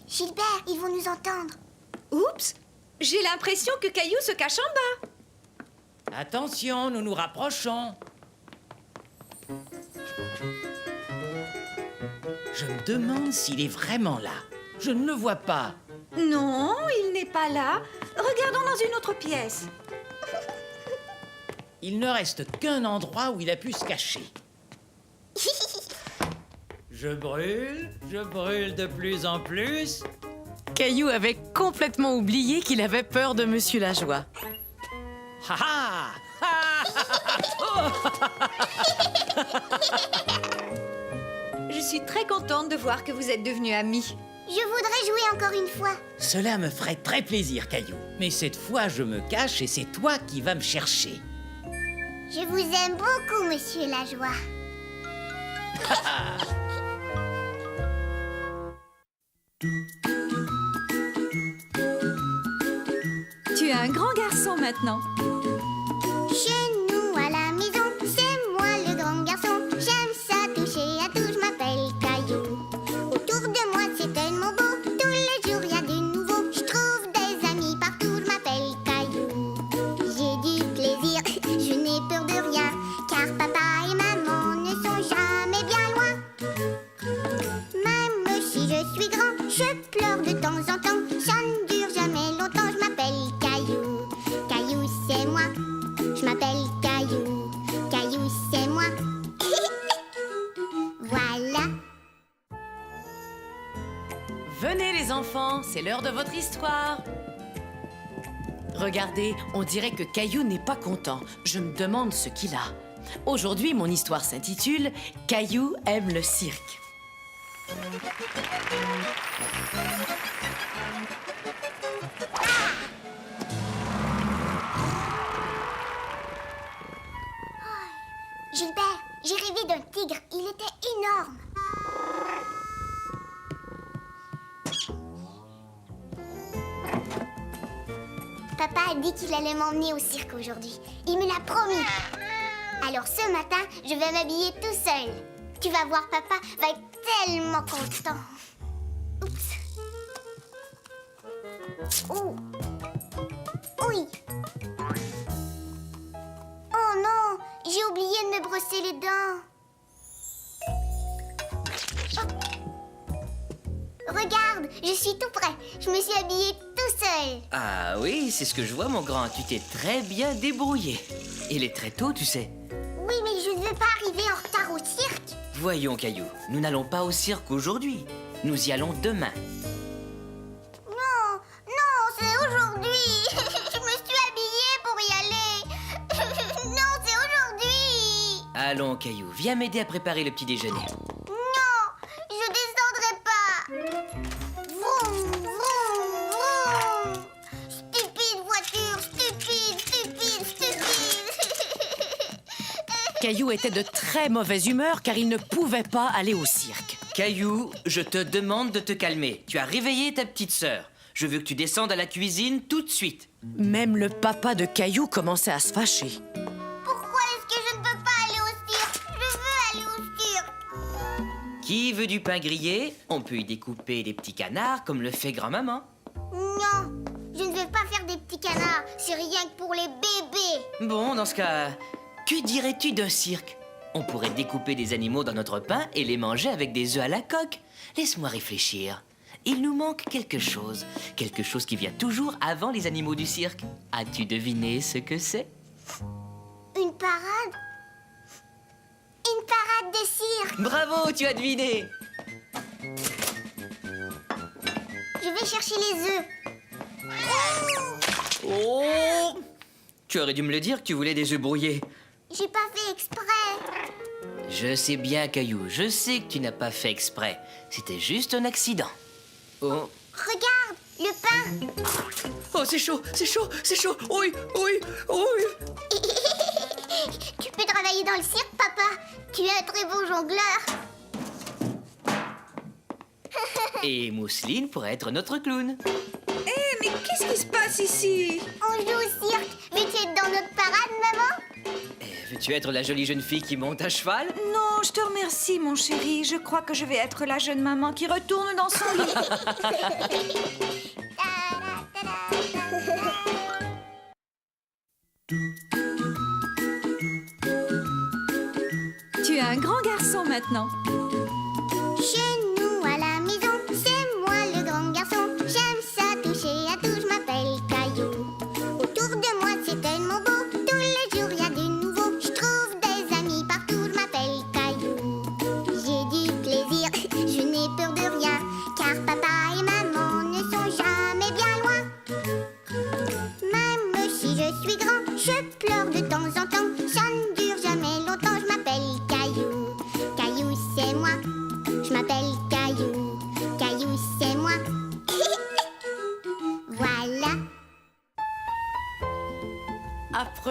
Speaker 2: Gilbert, ils vont nous entendre.
Speaker 1: Oups. J'ai l'impression que Caillou se cache en bas.
Speaker 5: Attention, nous nous rapprochons. Je me demande s'il est vraiment là. Je ne le vois pas.
Speaker 1: Non, il n'est pas là. Regardons dans une autre pièce.
Speaker 5: il ne reste qu'un endroit où il a pu se cacher. Je brûle de plus en plus.
Speaker 3: Caillou avait complètement oublié qu'il avait peur de Monsieur Lajoie.
Speaker 5: Ha ha!
Speaker 1: Je suis très contente de voir que vous êtes devenus amis.
Speaker 2: Je voudrais jouer encore une fois.
Speaker 5: Cela me ferait très plaisir, Caillou. Mais cette fois, je me cache et c'est toi qui vas me chercher.
Speaker 2: Je vous aime beaucoup, Monsieur Lajoie.
Speaker 1: Tu es un grand garçon maintenant.
Speaker 2: Chez nous à la maison, c'est moi le grand garçon. J'aime ça toucher à tout, je m'appelle Caillou. Autour de moi c'est tellement beau, tous les jours y a du nouveau. Je trouve des amis partout, je m'appelle Caillou. J'ai du plaisir, je n'ai peur de rien, car papa et maman ne sont jamais bien loin. Même si je suis grand, je pleure de temps en temps. Ça ne dure jamais longtemps, je m'appelle Caillou. Caillou c'est moi, je m'appelle Caillou. Caillou c'est moi. Voilà.
Speaker 3: Venez les enfants, c'est l'heure de votre histoire. Regardez, on dirait que Caillou n'est pas content. Je me demande ce qu'il a. Aujourd'hui, mon histoire s'intitule « Caillou aime le cirque ».
Speaker 2: Gilbert, j'ai rêvé d'un tigre. Il était énorme. Papa a dit qu'il allait m'emmener au cirque aujourd'hui. Il me l'a promis. Alors ce matin, je vais m'habiller tout seul. Tu vas voir, papa va être tellement content. Oups. Oh. Oui. Oh non, j'ai oublié de me brosser les dents. Oh. Regarde, je suis tout prêt. Je me suis habillée tout seul.
Speaker 4: Ah oui, c'est ce que je vois, mon grand. Tu t'es très bien débrouillé. Il est très tôt, tu sais.
Speaker 2: Oui, mais je ne veux pas arriver en retard au cirque.
Speaker 4: Voyons, Caillou, nous n'allons pas au cirque aujourd'hui. Nous y allons demain.
Speaker 2: Non, non, c'est aujourd'hui. Je me suis habillée pour y aller. Non, c'est aujourd'hui.
Speaker 4: Allons, Caillou, viens m'aider à préparer le petit déjeuner.
Speaker 2: Non, je descendrai pas. Vroom, vroom, vroom. Stupide voiture, stupide, stupide, stupide.
Speaker 3: Caillou était de très mauvaise humeur car il ne pouvait pas aller au cirque.
Speaker 4: Caillou, je te demande de te calmer. Tu as réveillé ta petite sœur. Je veux que tu descendes à la cuisine tout de suite.
Speaker 3: Même le papa de Caillou commençait à se fâcher.
Speaker 2: Pourquoi est-ce que je ne peux pas aller au cirque? Je veux aller au cirque.
Speaker 4: Qui veut du pain grillé? On peut y découper des petits canards comme le fait grand-maman.
Speaker 2: Non, je ne veux pas faire des petits canards. C'est rien que pour les bébés.
Speaker 4: Bon, dans ce cas, que dirais-tu d'un cirque? On pourrait découper des animaux dans notre pain et les manger avec des œufs à la coque. Laisse-moi réfléchir. Il nous manque quelque chose. Quelque chose qui vient toujours avant les animaux du cirque. As-tu deviné ce que c'est?
Speaker 2: Une parade? Une parade de cirque.
Speaker 4: Bravo, tu as deviné!
Speaker 2: Je vais chercher les œufs.
Speaker 4: Oh! Tu aurais dû me le dire que tu voulais des œufs brouillés.
Speaker 2: J'ai pas fait exprès.
Speaker 4: Je sais bien, Caillou, je sais que tu n'as pas fait exprès. C'était juste un accident. Oh,
Speaker 2: Regarde, le pain.
Speaker 4: oh c'est chaud, c'est chaud, c'est chaud. Oui, oui, oui.
Speaker 2: Tu peux travailler dans le cirque, papa. Tu es un très beau jongleur.
Speaker 4: Et Mousseline pourrait être notre clown.
Speaker 1: Eh, mais qu'est-ce qui se passe ici?
Speaker 2: On joue au cirque. Veux-tu être dans notre parade, maman?
Speaker 4: Veux-tu être la jolie jeune fille qui monte à cheval?
Speaker 1: Non, je te remercie, mon chéri. Je crois que je vais être la jeune maman qui retourne dans son lit. Tu es un grand garçon maintenant.
Speaker 2: Chez nous à la maison, c'est moi le grand garçon. J'aime ça toucher à tout, je m'appelle Caillou. Autour de moi c'est tellement beau, tous les jours y a du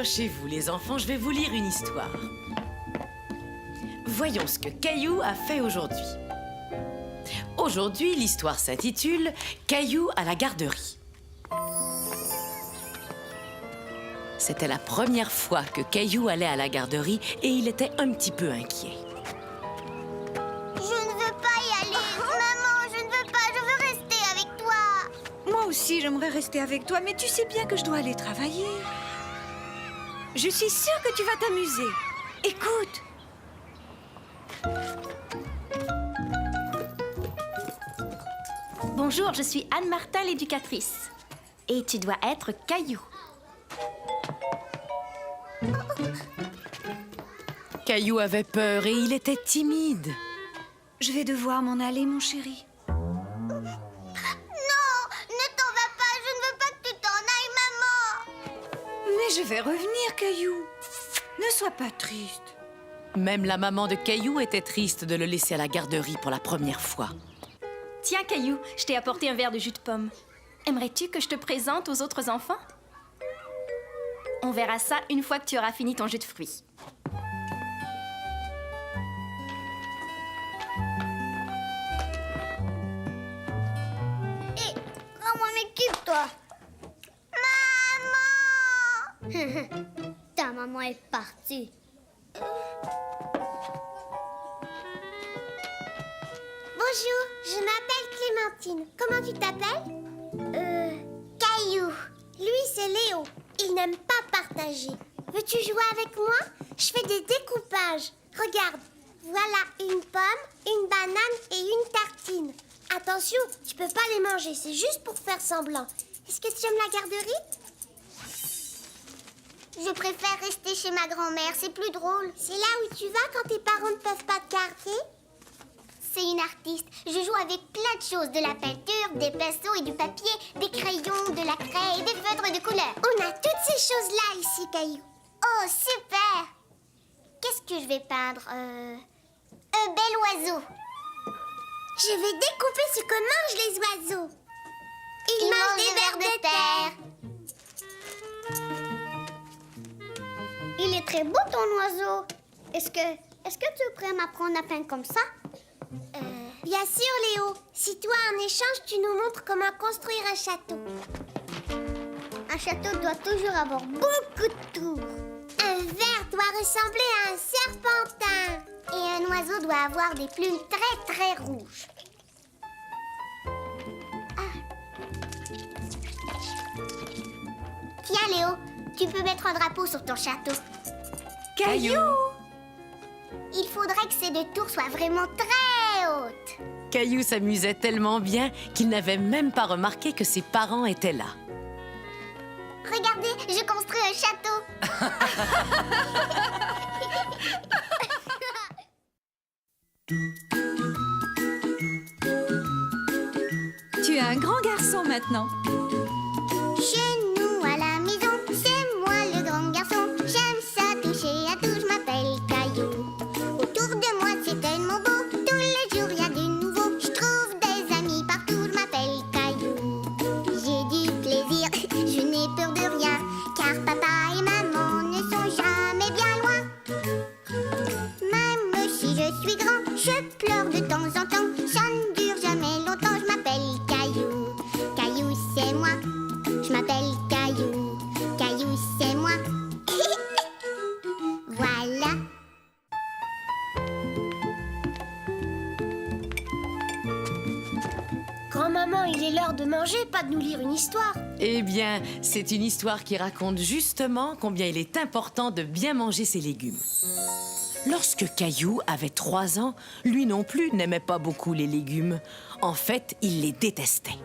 Speaker 3: Accrochez-vous, les enfants, je vais vous lire une histoire. Voyons ce que Caillou a fait aujourd'hui. Aujourd'hui, l'histoire s'intitule « Caillou à la garderie ». C'était la première fois que Caillou allait à la garderie et il était un petit peu inquiet.
Speaker 2: Je ne veux pas y aller. Maman, je ne veux pas. Je veux rester avec toi.
Speaker 1: Moi aussi, j'aimerais rester avec toi, mais tu sais bien que je dois aller travailler. Je suis sûre que tu vas t'amuser. Écoute.
Speaker 7: Bonjour, je suis Anne-Martin, l'éducatrice. Et tu dois être Caillou.
Speaker 3: Caillou avait peur et il était timide.
Speaker 1: Je vais devoir m'en aller, mon chéri.
Speaker 2: Non, ne t'en vas pas. Je ne veux pas que tu t'en ailles, maman.
Speaker 1: Mais je vais revenir, Caillou. Ne sois pas triste.
Speaker 3: Même la maman de Caillou était triste de le laisser à la garderie pour la première fois.
Speaker 7: Tiens, Caillou, je t'ai apporté un verre de jus de pomme. Aimerais-tu que je te présente aux autres enfants? On verra ça une fois que tu auras fini ton jus de fruits.
Speaker 2: Hé, rends-moi mes cubes, toi. Maman. Ta maman est partie. Bonjour, je m'appelle Clémentine. Comment tu t'appelles? Caillou. Lui, c'est Léo. Il n'aime pas partager. Veux-tu jouer avec moi? Je fais des découpages. Regarde, voilà une pomme, une banane et une tartine. Attention, tu peux pas les manger, c'est juste pour faire semblant. Est-ce que tu aimes la garderie? Je préfère rester chez ma grand-mère, c'est plus drôle. C'est là où tu vas quand tes parents ne peuvent pas te garder? C'est une artiste. Je joue avec plein de choses. De la peinture, des pinceaux et du papier, des crayons, de la craie et des feutres de couleur. On a toutes ces choses-là ici, Caillou. Oh, super! Qu'est-ce que je vais peindre? Un bel oiseau. Je vais découper ce que mangent les oiseaux. Ils mangent des vers de terre. Il est très beau ton oiseau. Est-ce que tu pourrais m'apprendre à peindre comme ça? Bien sûr, Léo. Si toi, en échange, tu nous montres comment construire un château. Un château doit toujours avoir beaucoup de tours. Un ver doit ressembler à un serpentin. Et un oiseau doit avoir des plumes très, très rouges. Tiens, Léo, tu peux mettre un drapeau sur ton château.
Speaker 1: Caillou!
Speaker 2: Il faudrait que ces deux tours soient vraiment très hautes.
Speaker 3: Caillou s'amusait tellement bien qu'il n'avait même pas remarqué que ses parents étaient là.
Speaker 2: Regardez, je construis un château.
Speaker 1: Tu es un grand garçon maintenant.
Speaker 2: Chez nous à la maison, c'est moi le grand garçon. J'aime ça toucher à tout, je m'appelle Caillou. Autour de moi c'est tellement beau, tous les jours y a du nouveau. Je trouve des amis partout, je m'appelle Caillou. J'ai du plaisir, je n'ai peur de rien, car papa et maman ne sont jamais bien loin. Même si je suis grand, je pleure de temps en temps. Ça ne dure jamais longtemps, je m'appelle Caillou. Caillou c'est moi, je m'appelle Caillou. Caillou c'est moi. Voilà.
Speaker 7: Grand-maman, il est l'heure de manger, pas de nous lire une histoire.
Speaker 3: Eh bien, c'est une histoire qui raconte justement combien il est important de bien manger ses légumes. Lorsque Caillou avait 3 ans, lui non plus n'aimait pas beaucoup les légumes. En fait, il les détestait.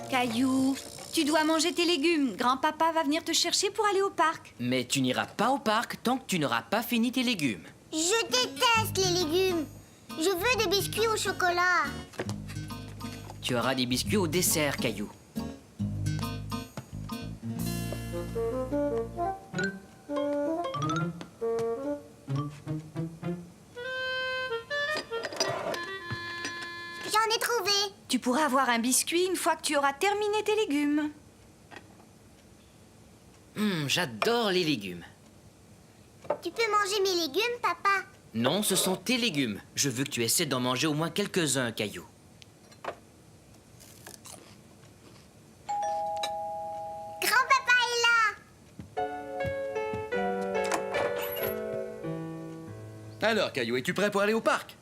Speaker 1: Caillou, tu dois manger tes légumes. Grand-papa va venir te chercher pour aller au parc.
Speaker 4: Mais tu n'iras pas au parc tant que tu n'auras pas fini tes légumes.
Speaker 2: Je déteste les légumes. Je veux des biscuits au chocolat.
Speaker 4: Tu auras des biscuits au dessert, Caillou.
Speaker 2: J'en ai trouvé.
Speaker 1: Tu pourras avoir un biscuit une fois que tu auras terminé tes légumes.
Speaker 4: J'adore les légumes.
Speaker 2: Tu peux manger mes légumes, papa?
Speaker 4: Non, ce sont tes légumes. Je veux que tu essaies d'en manger au moins quelques-uns, Caillou.
Speaker 2: Grand-papa est là!
Speaker 8: Alors, Caillou, es-tu prêt pour aller au parc?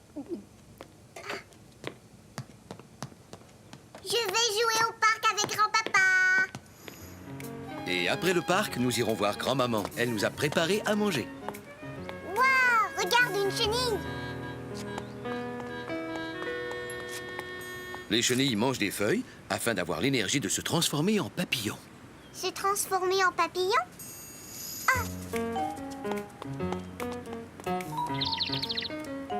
Speaker 2: Je vais jouer au parc avec grand-papa.
Speaker 8: Et après le parc, nous irons voir grand-maman. Elle nous a préparé à manger.
Speaker 2: Waouh, regarde une chenille.
Speaker 8: Les chenilles mangent des feuilles afin d'avoir l'énergie de se transformer en papillon.
Speaker 2: Se transformer en papillon? Ah!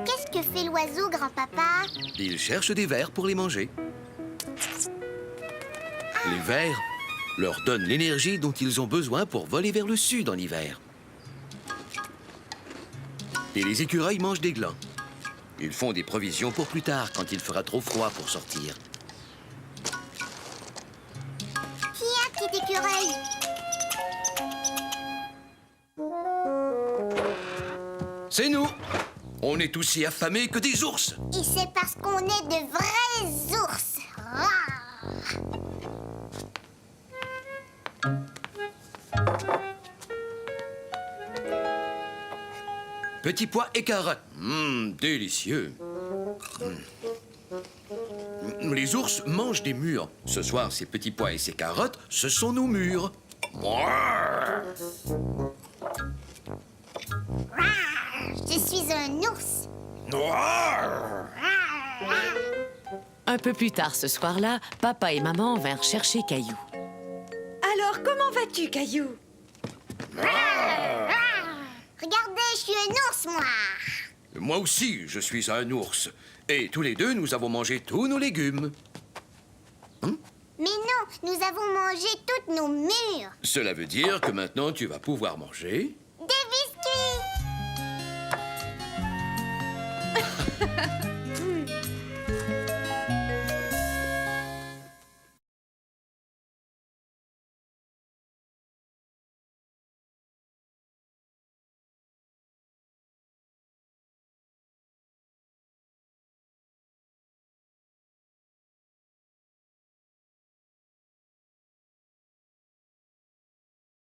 Speaker 2: Qu'est-ce que fait l'oiseau, grand-papa?
Speaker 8: Ils cherchent des vers pour les manger. Les vers leur donnent l'énergie dont ils ont besoin pour voler vers le sud en hiver. Et les écureuils mangent des glands. Ils font des provisions pour plus tard, quand il fera trop froid pour sortir.
Speaker 2: Tiens, petit écureuil.
Speaker 8: C'est nous! On est aussi affamés que des ours!
Speaker 2: Et c'est parce qu'on est de vrais ours. Ah!
Speaker 8: Petits pois et carottes. Délicieux. Les ours mangent des mûres. Ce soir, ces petits pois et ces carottes, ce sont nos mûres.
Speaker 2: Je suis un ours.
Speaker 3: Un peu plus tard ce soir-là, papa et maman vinrent chercher Caillou.
Speaker 1: Alors, comment vas-tu, Caillou?
Speaker 2: Regardez, je suis un ours, moi.
Speaker 8: Moi aussi, je suis un ours. Et tous les deux, nous avons mangé tous nos légumes.
Speaker 2: Mais non, nous avons mangé toutes nos mûres.
Speaker 8: Cela veut dire que maintenant, tu vas pouvoir manger